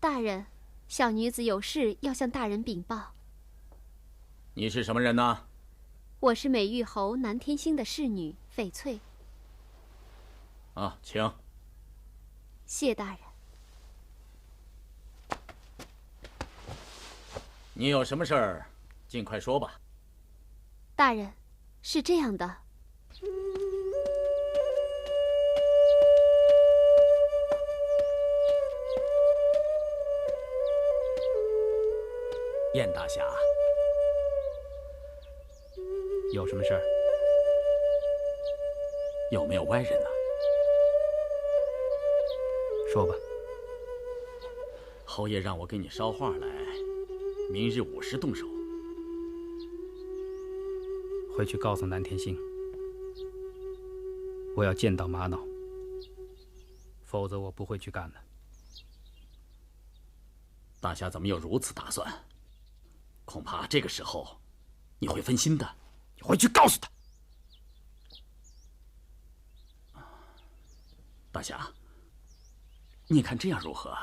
大人，小女子有事要向大人禀报。你是什么人呢？我是美玉侯南天星的侍女翡翠。啊，请。谢大人。你有什么事儿，尽快说吧。大人，是这样的。燕大侠，有什么事儿？有没有歪人呢？说吧。侯爷让我给你捎话来，明日午时动手。回去告诉南天星，我要见到玛瑙，否则我不会去干的。大侠怎么有如此打算？恐怕这个时候你会分心的。你回去告诉他。大侠，你看这样如何？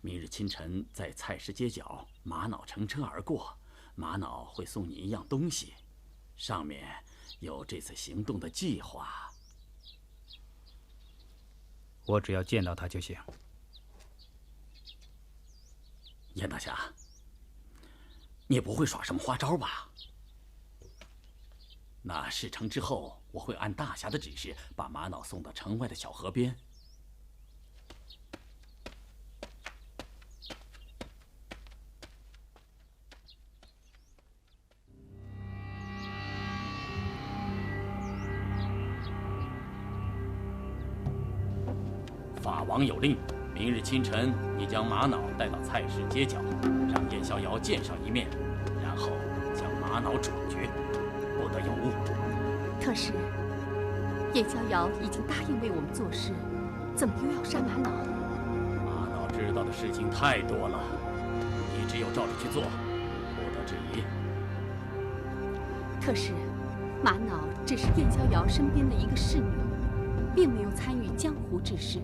明日清晨在菜市街角，玛瑙乘车而过，玛瑙会送你一样东西，上面有这次行动的计划。我只要见到他就行。燕大侠，你不会耍什么花招吧？那事成之后，我会按大侠的指示，把玛瑙送到城外的小河边。法王有令，明日清晨，你将玛瑙带到菜市街角，让燕逍遥见上一面，然后将玛瑙处决，不得有误。可是，燕逍遥已经答应为我们做事，怎么又要杀玛瑙？玛瑙知道的事情太多了，你只有照着去做，不得质疑。可是，玛瑙只是燕逍遥身边的一个侍女，并没有参与江湖之事。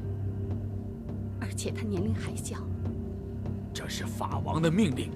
而且他年龄还小，这是法王的命令。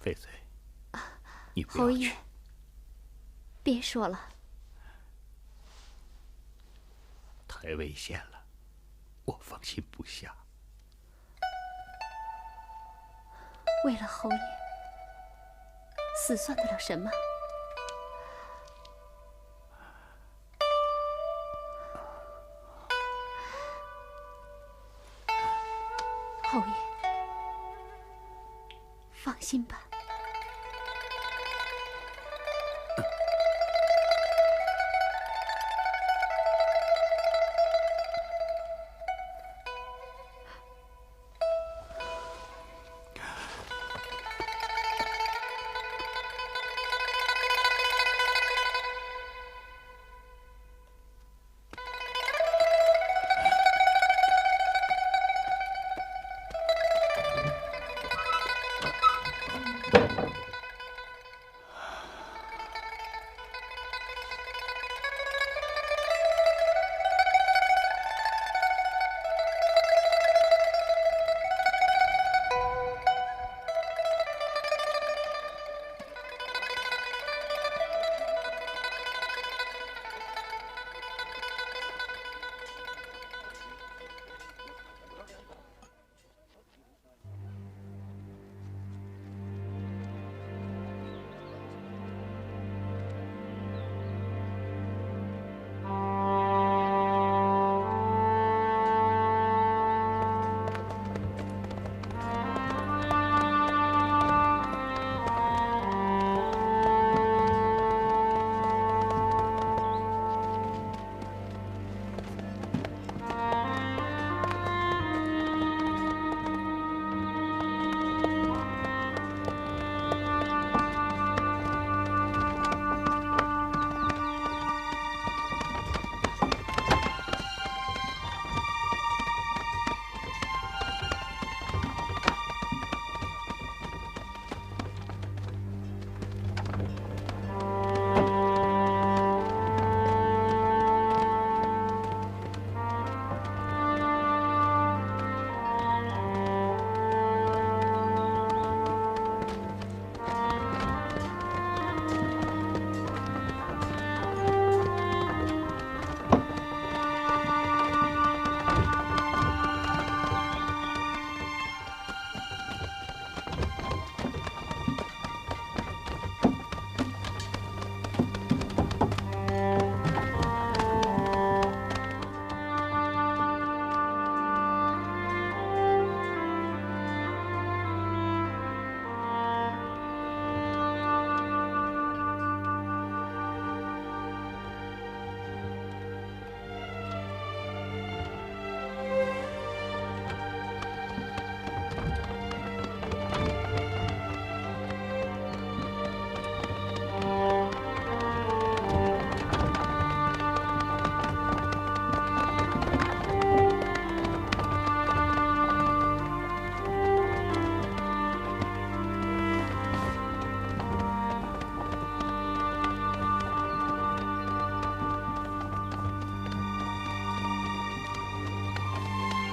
翡翠，你不侯爷要去。，别说了。太危险了，我放心不下。为了侯爷，死算得了什么？侯爷，放心吧。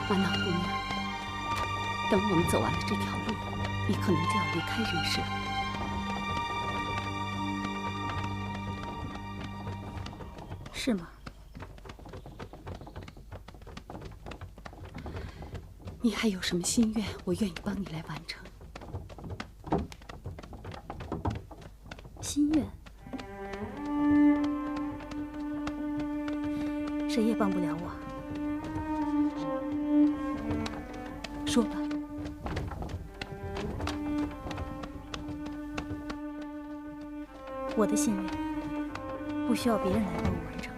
玛瑙姑娘，等我们走完了这条路，你可能就要离开人世了。是吗？你还有什么心愿，我愿意帮你来完成。心愿，谁也帮不了我。说吧。我的心愿不需要别人来帮我完成。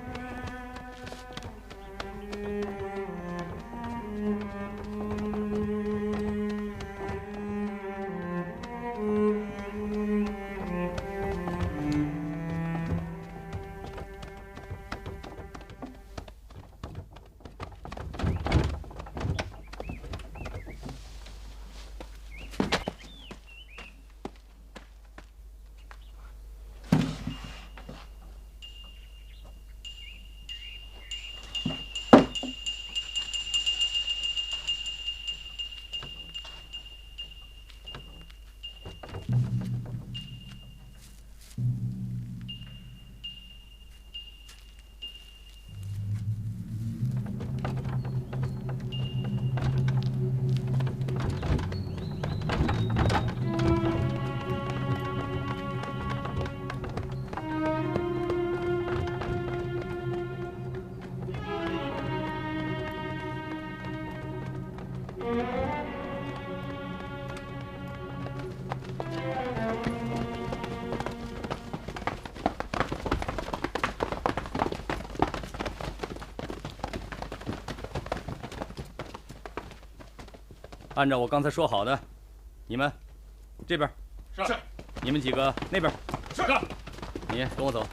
按照我刚才说好的，你们这边是，你们几个那边是，你跟我走。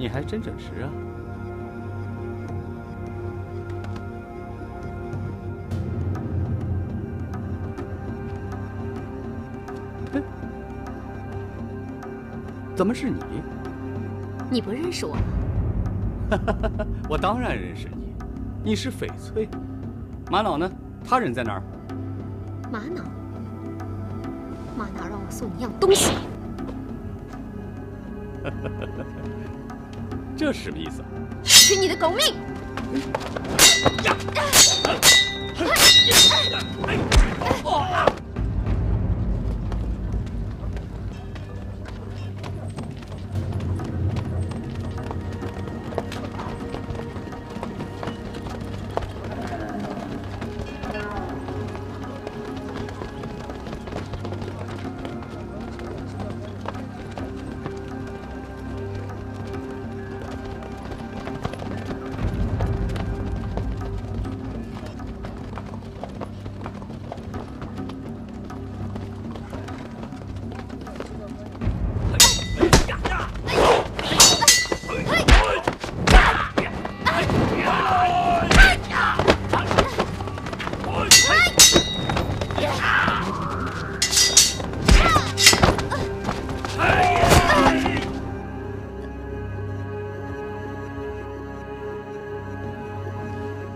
你还真准时啊！哼，怎么是你？你不认识我吗？我当然认识你，你是翡翠。玛瑙呢？他人在哪儿？玛瑙，玛瑙让我送你一样东西。这是什么意思啊？取你的狗命！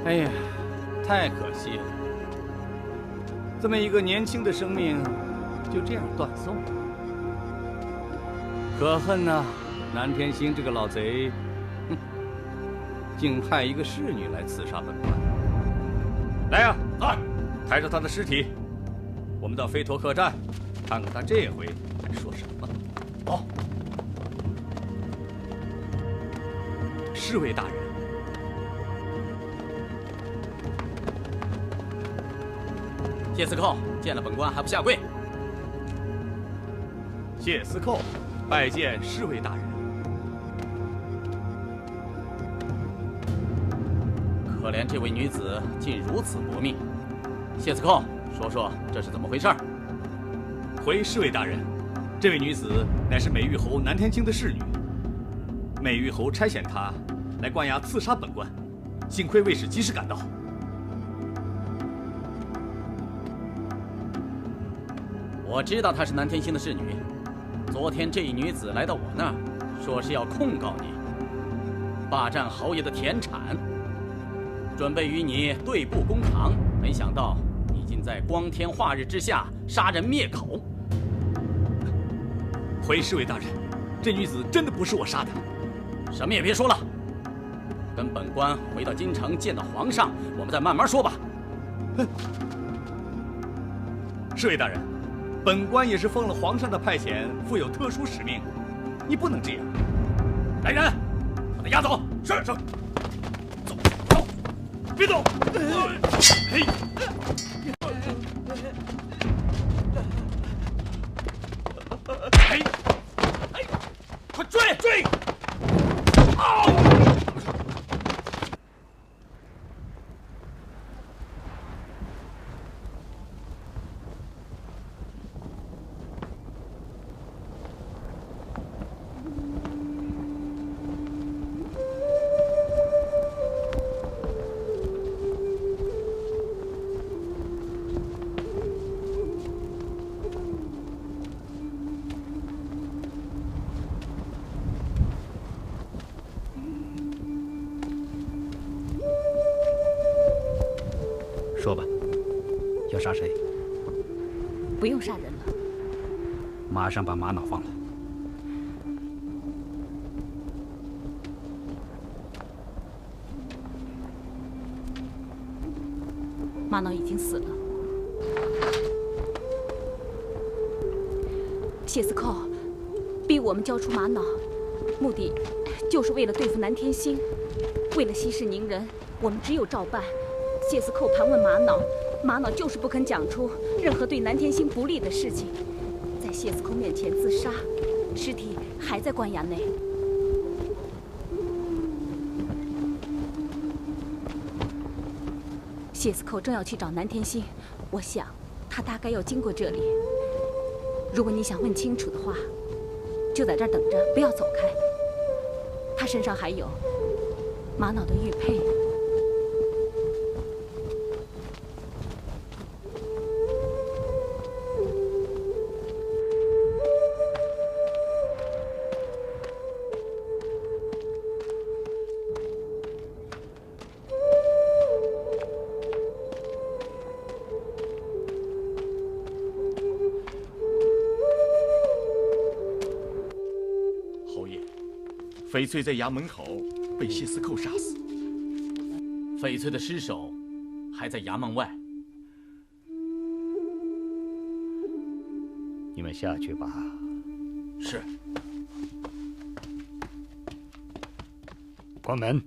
哎呀，太可惜了！这么一个年轻的生命，就这样断送了。可恨呐，南天星这个老贼，哼，竟派一个侍女来刺杀本官。来呀，抬着他的尸体，我们到飞陀客栈看看他这回还说什么。哦，侍卫大人，谢司寇见了本官还不下跪？谢司寇拜见侍卫大人。可怜这位女子竟如此薄命。谢司寇，说说这是怎么回事？回侍卫大人，这位女子乃是美玉侯南天清的侍女。美玉侯差遣她来关衙刺杀本官，幸亏卫士及时赶到。我知道她是南天星的侍女。昨天这一女子来到我那儿，说是要控告你霸占侯爷的田产，准备与你对簿公堂。没想到你竟在光天化日之下杀人灭口。回侍卫大人，这女子真的不是我杀的。什么也别说了，跟本官回到京城见到皇上，我们再慢慢说吧。侍卫大人，本官也是奉了皇上的派遣，负有特殊使命，你不能这样。来人，把他押走。是。走，走，别动。嘿。快追！追！说吧，要杀谁？不用杀人了，马上把玛瑙放了。玛瑙已经死了。谢司寇逼我们交出玛瑙，目的就是为了对付南天星。为了息事宁人，我们只有照办。谢司寇盘问玛瑙，玛瑙就是不肯讲出任何对南天星不利的事情，在谢司寇面前自杀，尸体还在关衙内。谢司寇正要去找南天星，我想他大概要经过这里。如果你想问清楚的话，就在这儿等着，不要走开。他身上还有玛瑙的玉佩。翡翠在衙门口被谢司寇杀死，翡翠的尸首还在衙门外。你们下去吧。是。关门。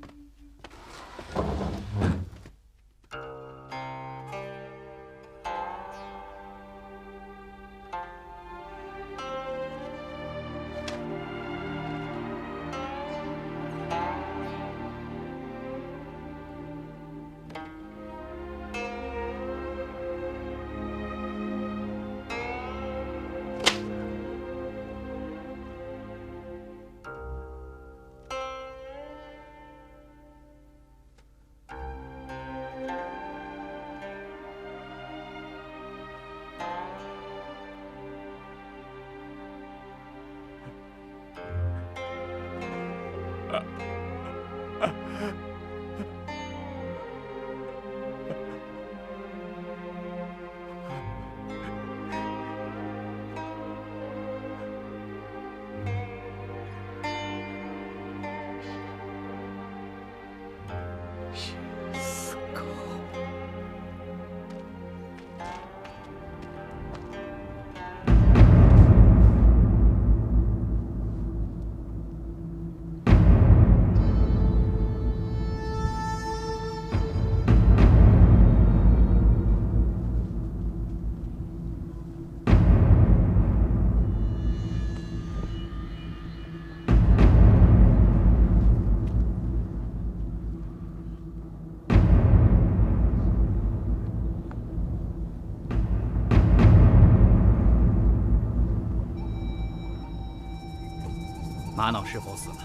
玛瑙是否死了？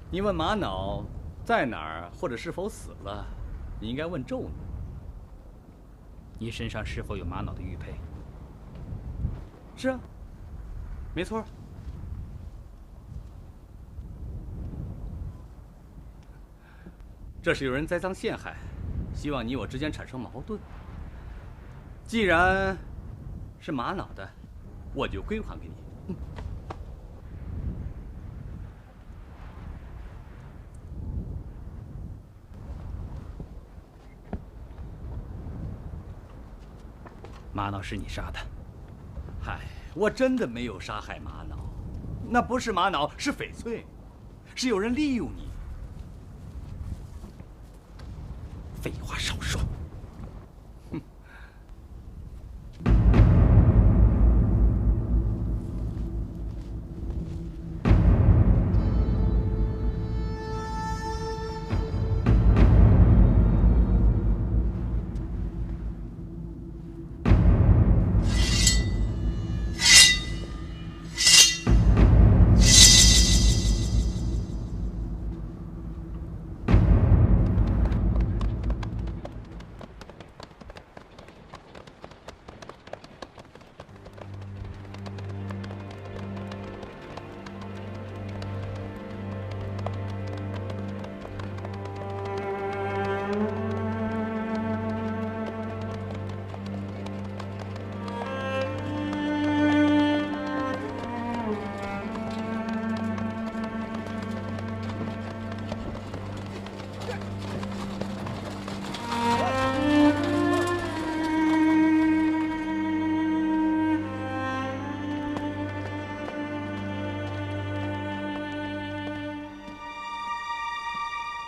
你问玛瑙在哪儿，或者是否死了，你应该问宙女。你身上是否有玛瑙的玉佩？是啊，没错。这是有人栽赃陷害，希望你我之间产生矛盾。既然是玛瑙的，我就归还给你。玛瑙是你杀的？嗨，我真的没有杀害玛瑙，那不是玛瑙，是翡翠，是有人利用你。废话少说。哼。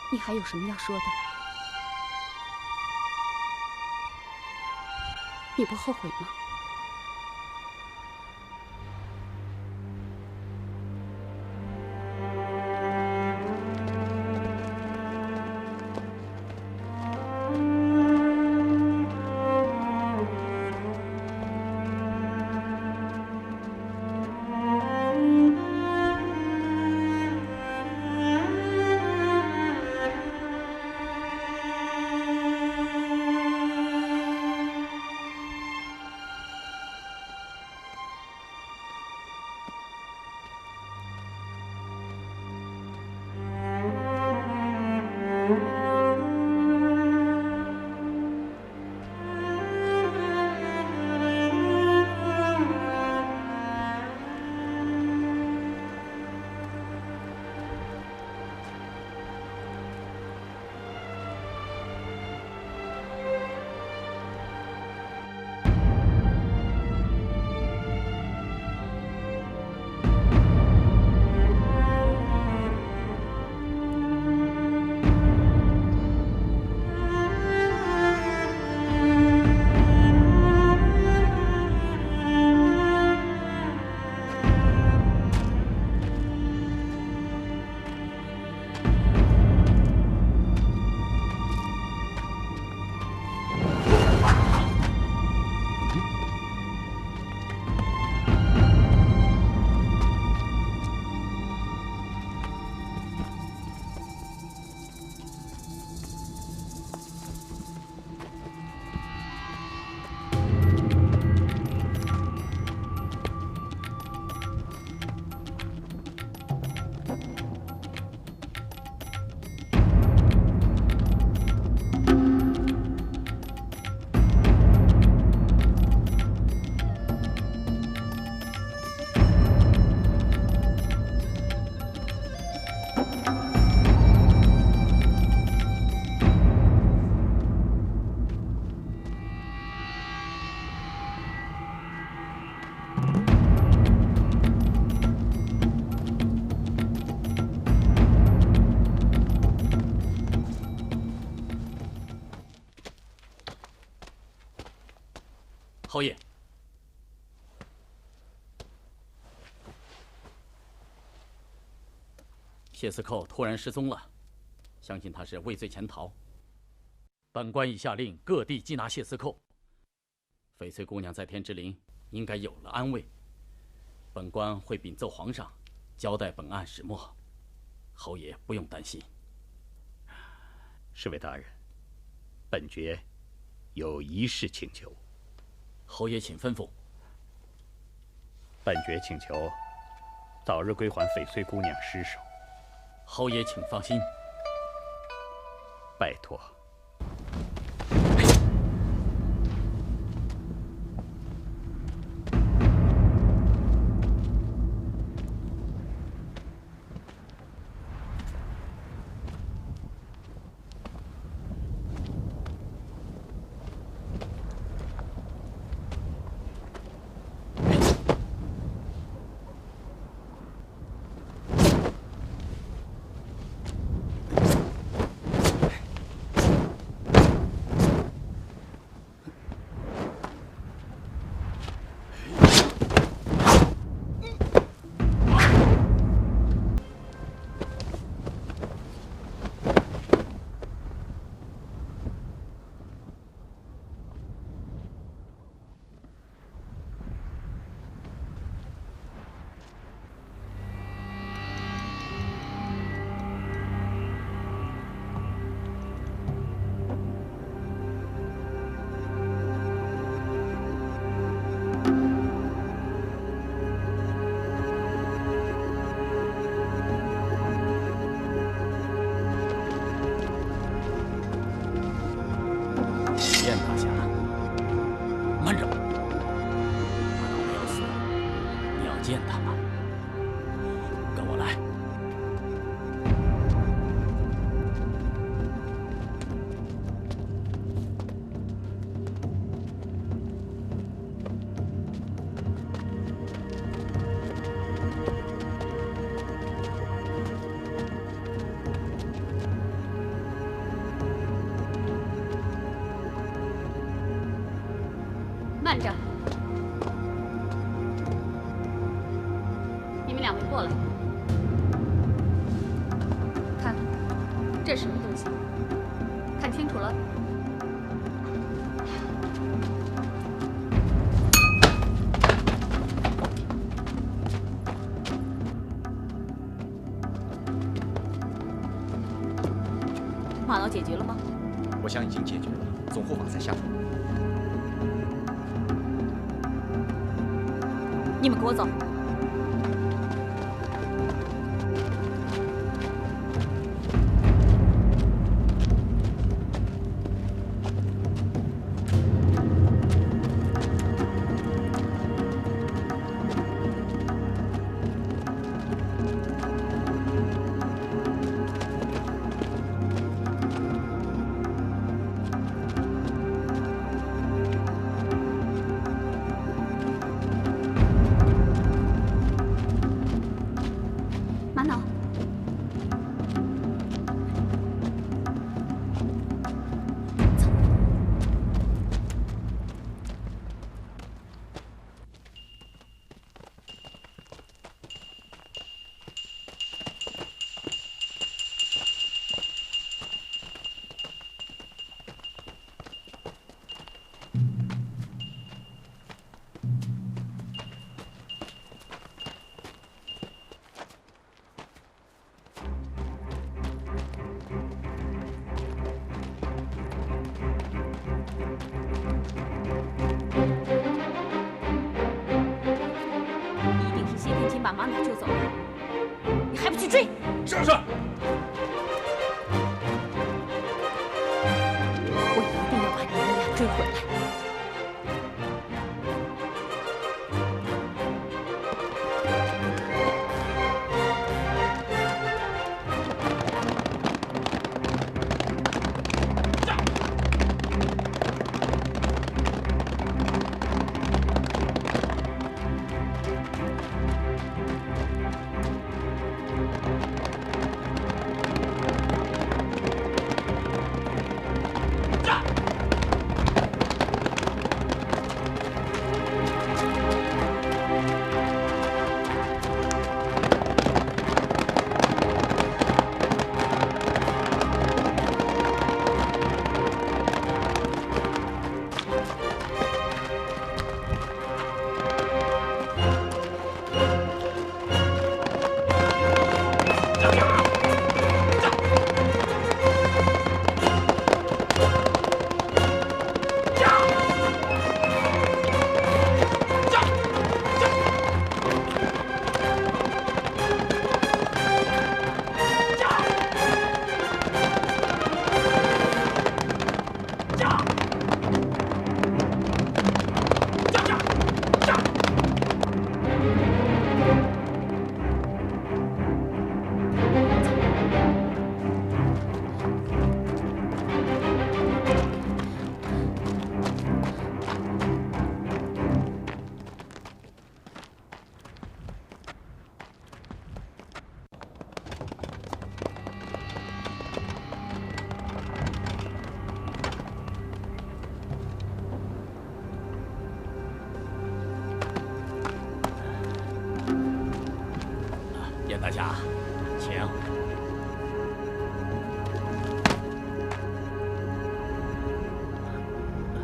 你还有什么要说的？你不后悔吗？侯爷，谢司寇突然失踪了，相信他是畏罪潜逃。本官已下令各地缉拿谢司寇。翡翠姑娘在天之灵应该有了安慰。本官会禀奏皇上，交代本案始末，侯爷不用担心。侍卫大人，本爵有一事请求。侯爷请吩咐。本爵请求早日归还翡翠姑娘尸首。侯爷请放心。拜托。慢着，你们两位过来，看，这是什么东西？看清楚了。玛瑙解决了吗？我想已经解决了，总护法在下头。你们跟我走。把玛瑙救走了，你还不去追？是。我一定要把你们俩追回来。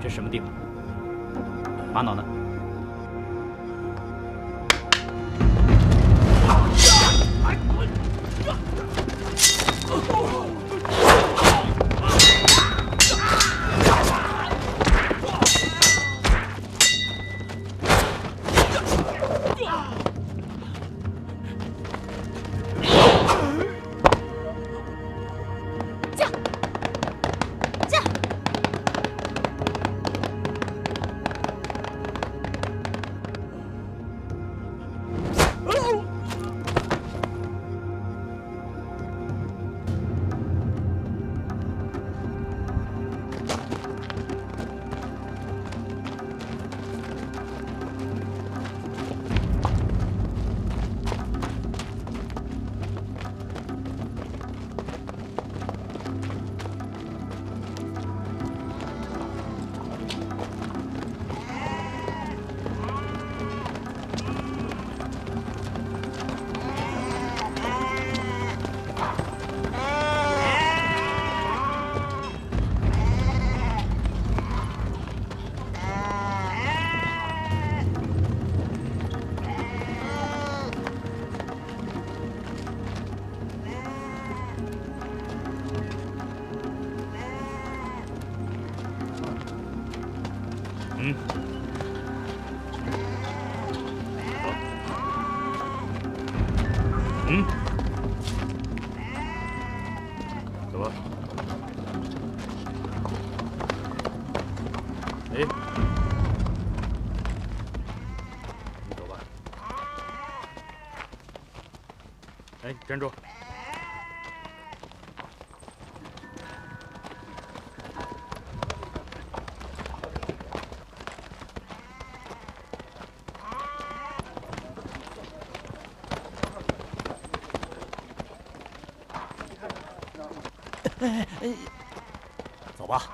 这是什么地方？玛瑙呢？走吧。哎，你走吧。哎，站住！走吧。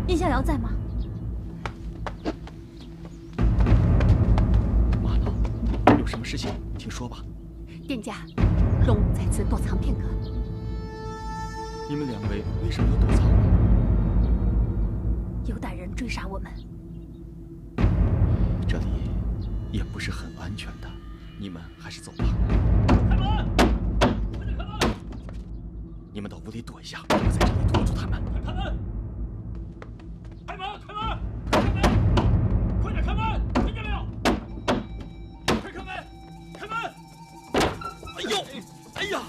叶逍遥在吗？玛瑙，有什么事情请说吧。殿下，容吾在此躲藏片刻。你们两位为什么要躲藏？有歹人追杀我们。这里也不是很安全的，你们还是走吧。开门！快点开门！你们到屋里躲一下，我在这里拖住他们。开门！开门！开门！开门！快点开门！听见没有？快开门！开门！哎呦！哎呀！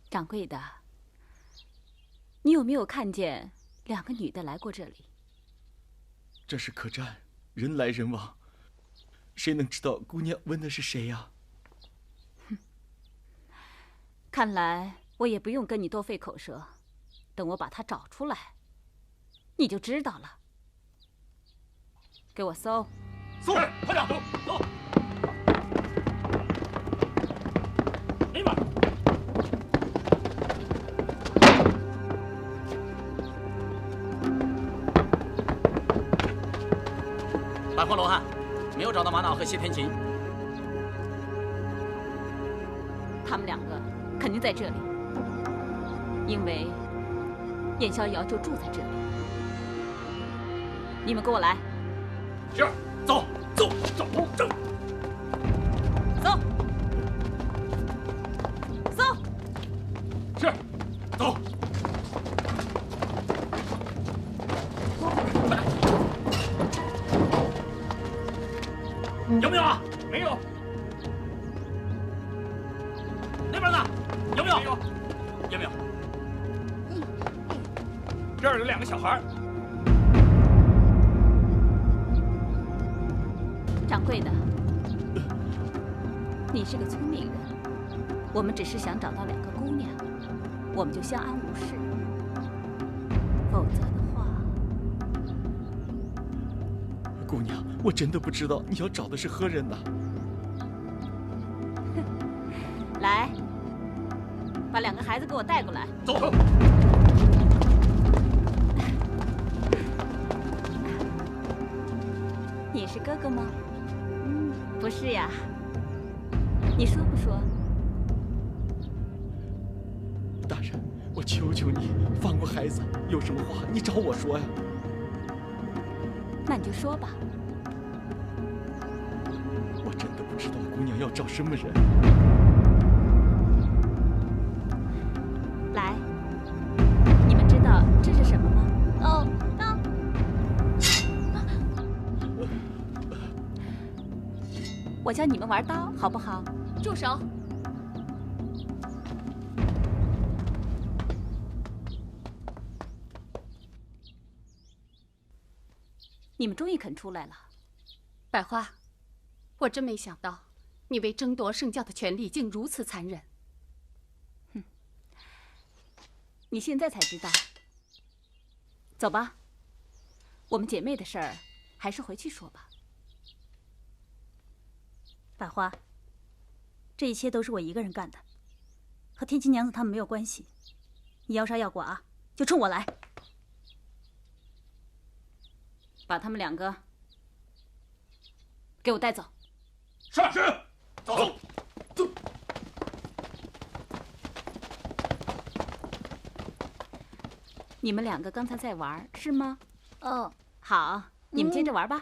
掌柜的，你有没有看见两个女的来过这里？这是客栈，人来人往，谁能知道姑娘问的是谁呀？哼，看来我也不用跟你多费口舌，等我把她找出来，你就知道了。给我搜！搜！快点，走！立马！百花罗汉，没有找到玛瑙和谢天琴。他们两个肯定在这里，因为燕逍遥就住在这里。你们跟我来。是，走，走，走，走。走。搜。是，走。没有。那边呢？有没有？没有。有没有？这儿有2个小孩。掌柜的，你是个聪明人，我们只是想找到2个姑娘，我们就相安无事。否则的话，姑娘，我真的不知道你要找的是何人呐。来，把2个孩子给我带过来。走。你是哥哥吗？不是呀。你说不说？大人，我求求你放过孩子，有什么话你找我说呀。那你就说吧。我真的不知道姑娘要找什么人。来，你们知道这是什么吗？哦，我教你们玩刀，好不好？住手！你们终于肯出来了。百花，我真没想到，你为争夺圣教的权利竟如此残忍。你现在才知道。走吧，我们姐妹的事儿，还是回去说吧。百花，这一切都是我一个人干的，和天琪娘子他们没有关系。你要杀要剐，就冲我来。把他们2个给我带走。是。走。你们2个刚才在玩是吗？哦，好，你们接着玩吧。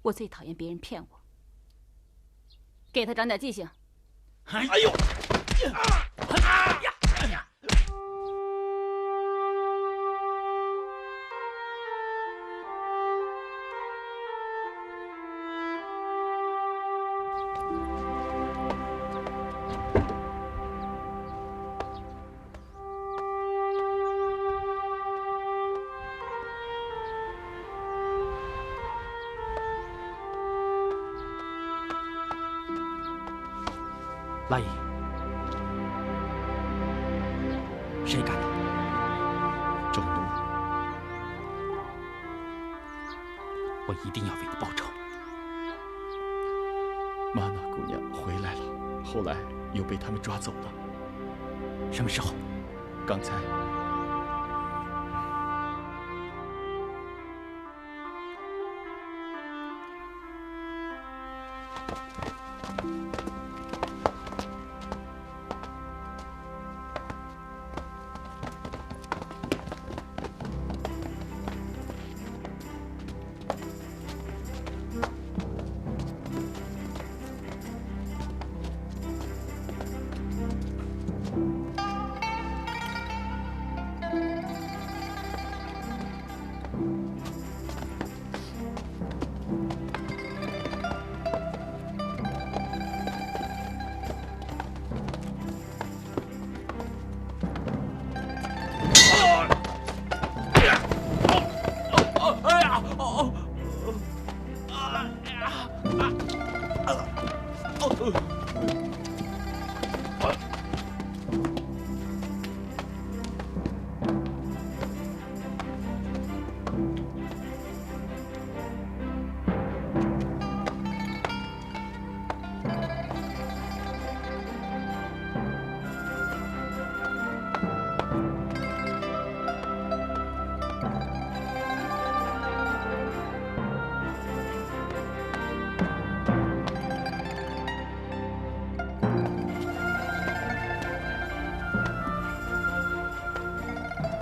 我最讨厌别人骗我，给他长点记性。哎呦！拉姨，谁干的？周奴，我一定要为你报仇。玛娜姑娘回来了，后来又被他们抓走了。什么时候？刚才。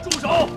住手！